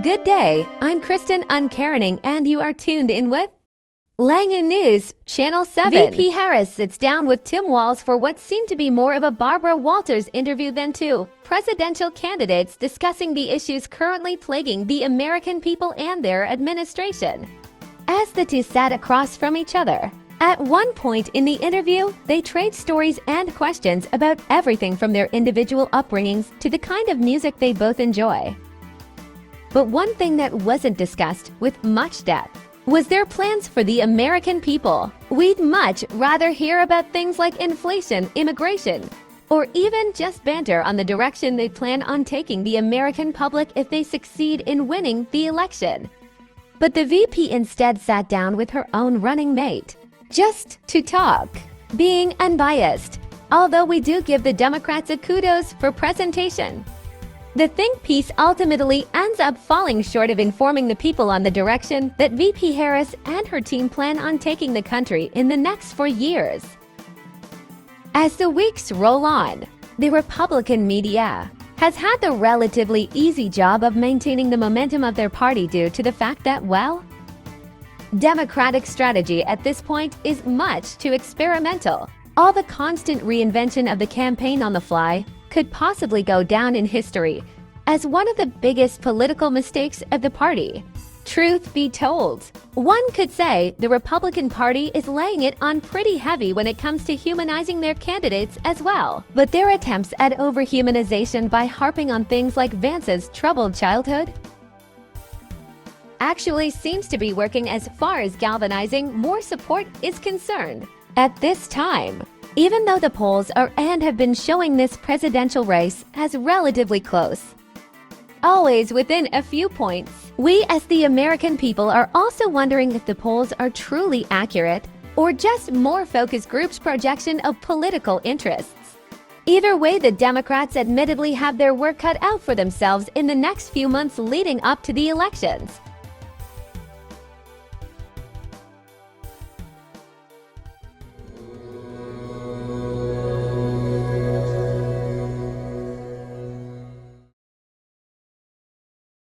Good day, I'm Kristen Uncarening, and you are tuned in with Langan News, Channel 7. VP Harris sits down with Tim Walz for what seemed to be more of a Barbra Walters interview than two presidential candidates discussing the issues currently plaguing the American people and their administration. As the two sat across from each other, at one point in the interview, they trade stories and questions about everything from their individual upbringings to the kind of music they both enjoy. But one thing that wasn't discussed with much depth was their plans for the American people. We'd much rather hear about things like inflation, immigration, or even just banter on the direction they plan on taking the American public if they succeed in winning the election. But the VP instead sat down with her own running mate, just to talk, being unbiased, although we do give the Democrats a kudos for presentation. The think piece ultimately ends up falling short of informing the people on the direction that VP Harris and her team plan on taking the country in the next 4 years. As the weeks roll on, the Republican media has had the relatively easy job of maintaining the momentum of their party due to the fact that, well, Democratic strategy at this point is much too experimental. All the constant reinvention of the campaign on the fly could possibly go down in history as one of the biggest political mistakes of the party. Truth be told, one could say the Republican Party is laying it on pretty heavy when it comes to humanizing their candidates as well. But their attempts at overhumanization by harping on things like Vance's troubled childhood actually seems to be working as far as galvanizing more support is concerned. At this time, even though the polls are and have been showing this presidential race as relatively close, always within a few points, we as the American people are also wondering if the polls are truly accurate or just more focus groups' projection of political interests. Either way, the Democrats admittedly have their work cut out for themselves in the next few months leading up to the elections.